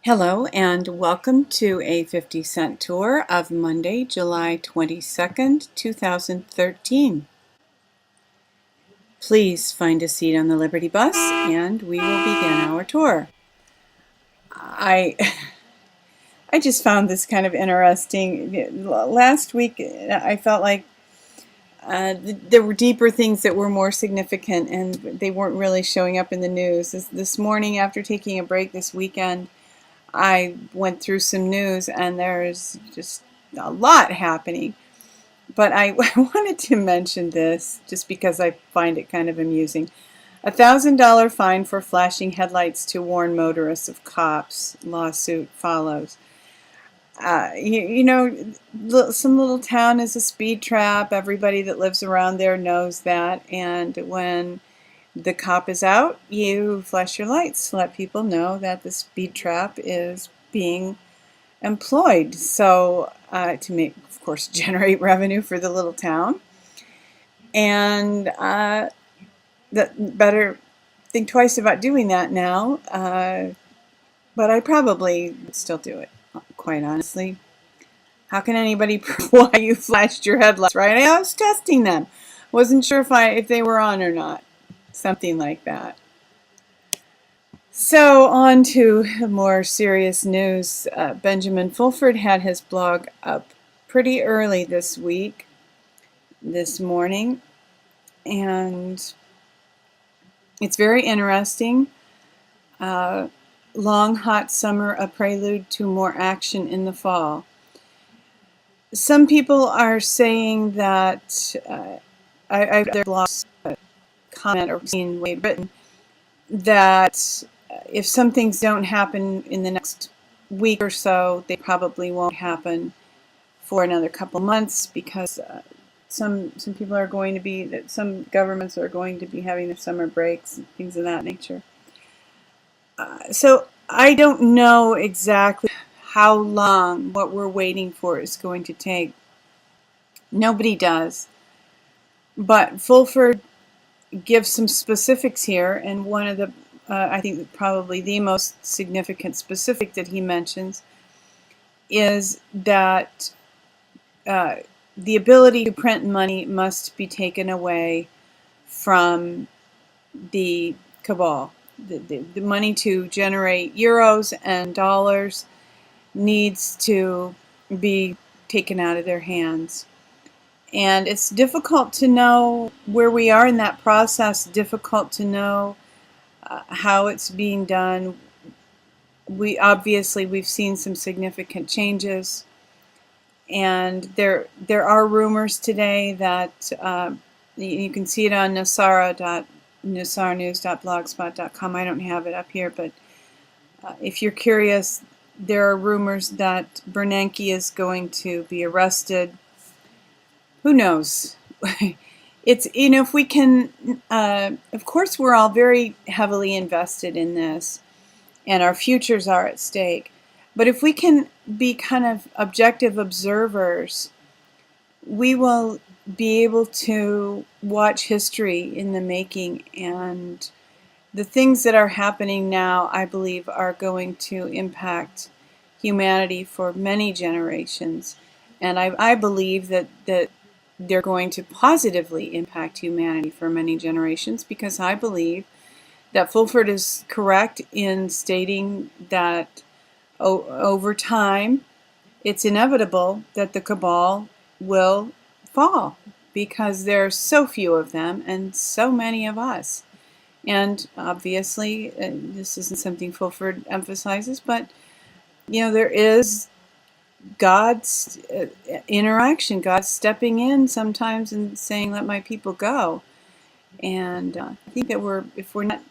Hello and welcome to a 50-cent tour of Monday, July 22nd, 2013. Please find a seat on the Liberty Bus and we will begin our tour. I just found this kind of interesting. Last week I felt like there were deeper things that were more significant and they weren't really showing up in the news. This morning, after taking a break this weekend, I went through some news and there's just a lot happening. But I wanted to mention this just because I find it kind of amusing. $1,000 fine for flashing headlights to warn motorists of cops. Lawsuit follows. Some little town is a speed trap. Everybody that lives around there knows that. And when the cop is out, you flash your lights to let people know that the speed trap is being employed. So to make, of course, generate revenue for the little town. And that better think twice about doing that now. But I probably would still do it, quite honestly. How can anybody prove why you flashed your headlights, right? I was testing them. Wasn't sure if they were on or not. Something like that. So on to more serious news. Benjamin Fulford had his blog up pretty early this morning, and it's very interesting. Long hot summer, a prelude to more action in the fall. Some people are saying that I've their blogs comment or seen way written that if some things don't happen in the next week or so, they probably won't happen for another couple months because some people are going to be, some governments are going to be having their summer breaks and things of that nature. So I don't know exactly how long what we're waiting for is going to take. Nobody does. But Fulford gives some specifics here, and one of the, I think probably the most significant specific that he mentions is that the ability to print money must be taken away from the cabal. The money to generate euros and dollars needs to be taken out of their hands. And it's difficult to know where we are in that process, difficult to know how it's being done. We've seen some significant changes, and there are rumors today that you can see it on nosaranews.blogspot.com. I don't have it up here, but if you're curious, there are rumors that Bernanke is going to be arrested. Who knows? It's, if we can, of course, we're all very heavily invested in this, and our futures are at stake. But if we can be kind of objective observers, we will be able to watch history in the making, and the things that are happening now, I believe, are going to impact humanity for many generations. And I believe that they're going to positively impact humanity for many generations, because I believe that Fulford is correct in stating that over time it's inevitable that the cabal will fall, because there are so few of them and so many of us. And obviously, this isn't something Fulford emphasizes, but there is God's interaction, God stepping in sometimes and saying, "Let my people go." And I think that if we're not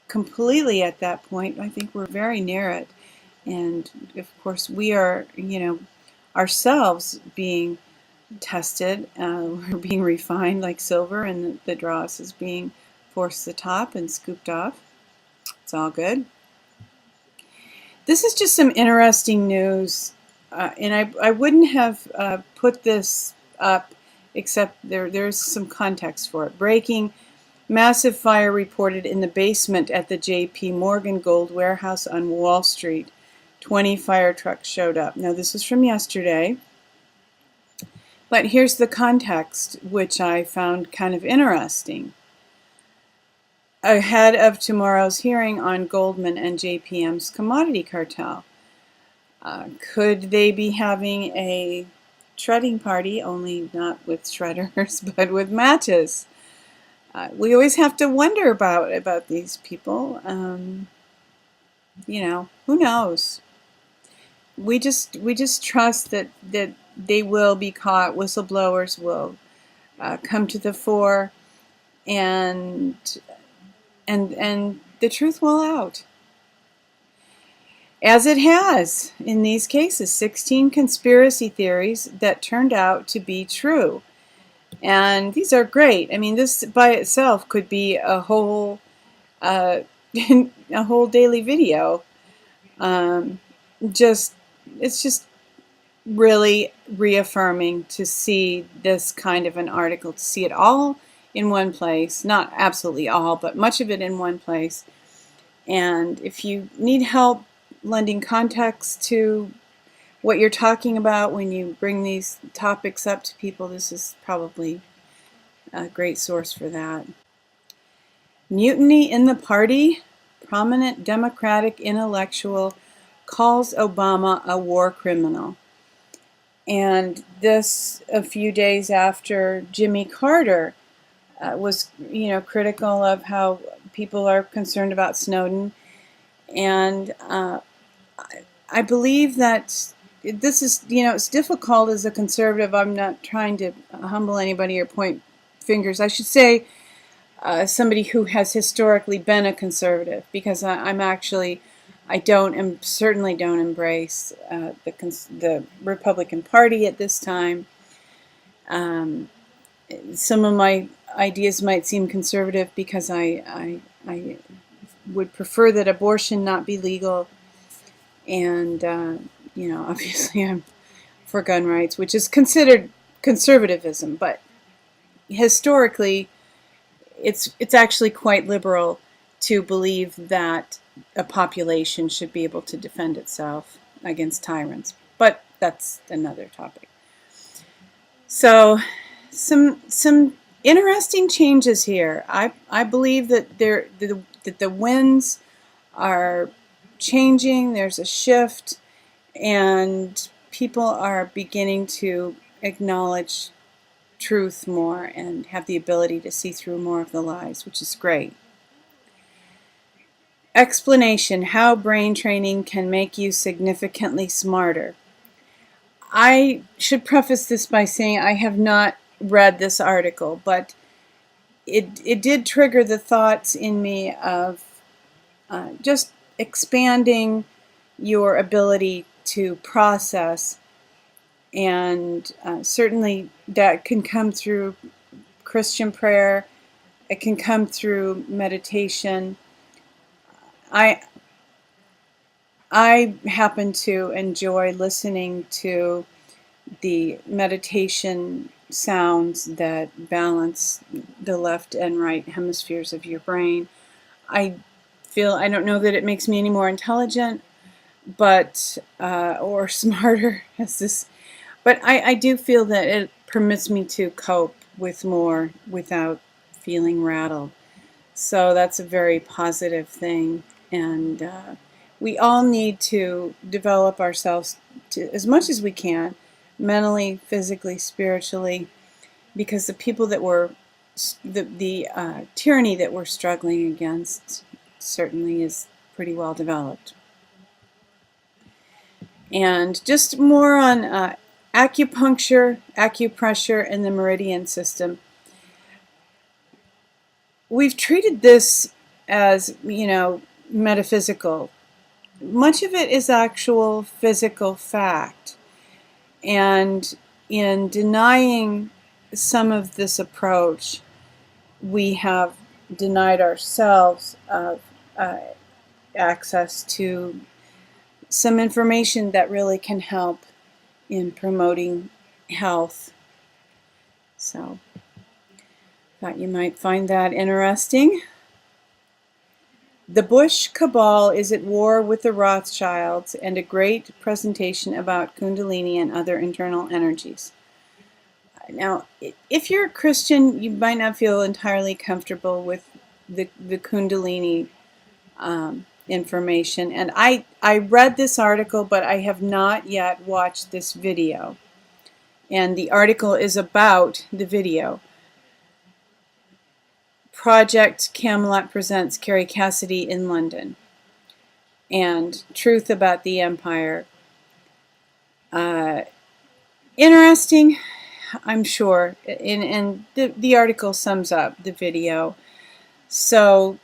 completely at that point, I think we're very near it. And of course, we are, ourselves being tested. We're being refined like silver, and the dross is being forced to the top and scooped off. It's all good. This is just some interesting news. And I wouldn't have put this up except there's some context for it. Breaking: massive fire reported in the basement at the J.P. Morgan gold warehouse on Wall Street. 20 fire trucks showed up. Now, this is from yesterday, but here's the context, which I found kind of interesting. Ahead of tomorrow's hearing on Goldman and JPM's commodity cartel, could they be having a shredding party, only not with shredders, but with matches? We always have to wonder about these people. Who knows? We just trust that they will be caught. Whistleblowers will come to the fore, and the truth will out, as it has in these cases. 16 conspiracy theories that turned out to be true. And these are great. I mean, this by itself could be a whole a whole daily video. It's just really reaffirming to see this kind of an article, to see it all in one place. Not absolutely all, but much of it in one place. And if you need help lending context to what you're talking about when you bring these topics up to people, this is probably a great source for that. Mutiny in the party. Prominent Democratic intellectual calls Obama a war criminal. And this a few days after Jimmy Carter was, critical of how people are concerned about Snowden. And I believe that this is, it's difficult as a conservative. I'm not trying to humble anybody or point fingers. I should say somebody who has historically been a conservative, because certainly don't embrace the Republican Party at this time. Some of my ideas might seem conservative because I would prefer that abortion not be legal, and obviously I'm for gun rights, which is considered conservatism, but historically it's actually quite liberal to believe that a population should be able to defend itself against tyrants. But that's another topic. So some interesting changes here. I believe that the winds are changing. There's a shift, and people are beginning to acknowledge truth more and have the ability to see through more of the lies, which is great. Explanation: how brain training can make you significantly smarter. I should preface this by saying I have not read this article, but it did trigger the thoughts in me of just expanding your ability to process, and certainly that can come through Christian prayer. It can come through meditation. I happen to enjoy listening to the meditation sounds that balance the left and right hemispheres of your brain. I don't know that it makes me any more intelligent, but or smarter, but I do feel that it permits me to cope with more without feeling rattled. So that's a very positive thing, and we all need to develop ourselves as much as we can, mentally, physically, spiritually, because the people that the tyranny that we're struggling against certainly is pretty well developed. And just more on acupuncture, acupressure, and the Meridian system. We've treated this as, metaphysical. Much of it is actual physical fact. And in denying some of this approach, we have denied ourselves access to some information that really can help in promoting health. So, thought you might find that interesting. The Bush Cabal is at war with the Rothschilds, and a great presentation about Kundalini and other internal energies. Now, if you're a Christian, you might not feel entirely comfortable with the Kundalini information. And I read this article, but I have not yet watched this video. And the article is about the video. Project Camelot presents Carrie Cassidy in London. And Truth About the Empire. Interesting, I'm sure. And the article sums up the video. So,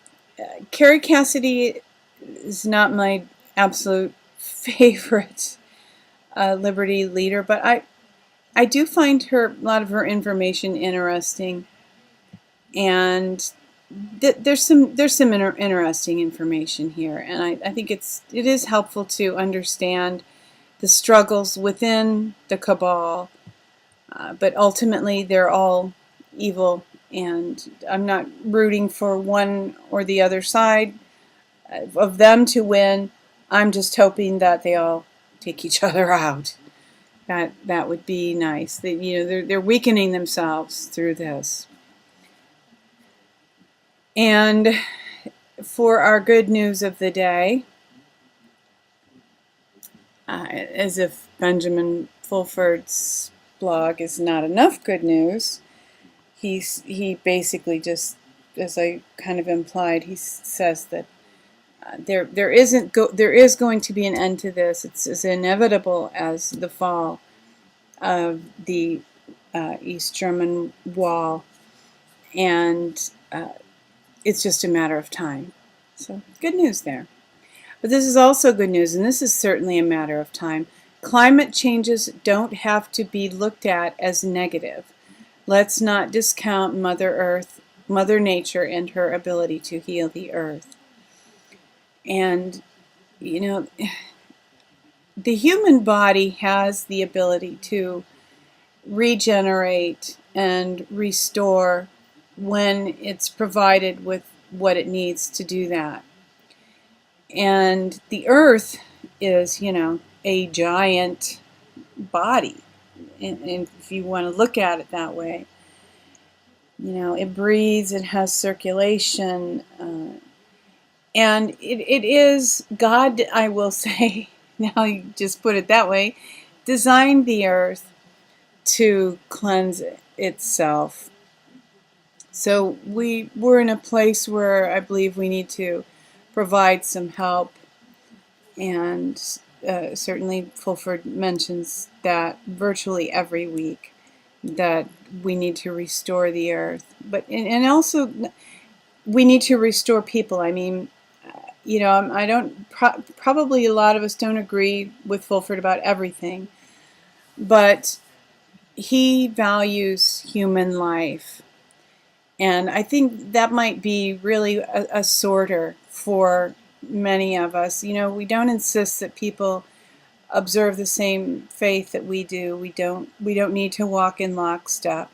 Carrie Cassidy is not my absolute favorite liberty leader, but I do find a lot of her information interesting, and there's some interesting information here, and I think it is helpful to understand the struggles within the cabal, but ultimately they're all evil, and I'm not rooting for one or the other side of them to win. I'm just hoping that they all take each other out. That would be nice. They're weakening themselves through this. And for our good news of the day, as if Benjamin Fulford's blog is not enough good news, he basically just, as I kind of implied, he says that there is going to be an end to this. It's as inevitable as the fall of the East German Wall, and it's just a matter of time. So good news there. But this is also good news, and this is certainly a matter of time. Climate changes don't have to be looked at as negative. Let's not discount Mother Nature, and her ability to heal the earth. And, the human body has the ability to regenerate and restore when it's provided with what it needs to do that. And the earth is, a giant body, and if you want to look at it that way. It breathes, it has circulation, and it is, God, I will say, now you just put it that way, designed the earth to cleanse itself. So we're in a place where I believe we need to provide some help, and certainly Fulford mentions that virtually every week, that we need to restore the earth, but and also we need to restore people. I mean, I don't probably a lot of us don't agree with Fulford about everything, but he values human life. And I think that might be really a sorter for many of us. We don't insist that people observe the same faith that we do. We don't need to walk in lockstep.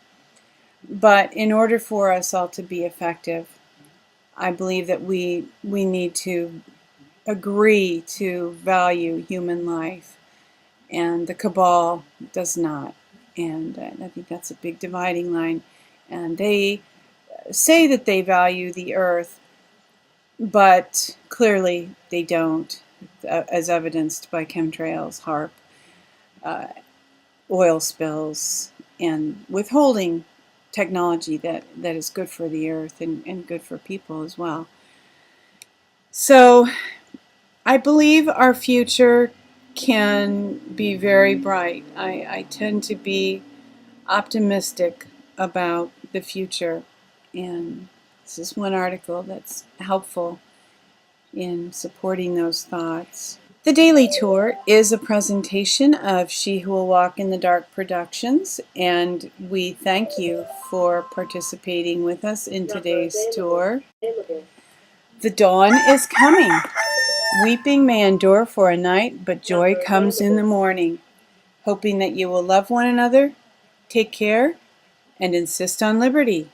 But in order for us all to be effective, I believe that we need to agree to value human life, and the cabal does not. And I think that's a big dividing line. And they say that they value the earth, but clearly they don't, as evidenced by chemtrails, HARP, oil spills, and withholding technology that is good for the earth and good for people as well. So I believe our future can be very bright. I tend to be optimistic about the future, and this is one article that's helpful in supporting those thoughts. The Daily Tour is a presentation of She Who Will Walk in the Dark Productions, and we thank you for participating with us in today's tour. The dawn is coming. Weeping may endure for a night, but joy comes in the morning. Hoping that you will love one another, take care, and insist on liberty.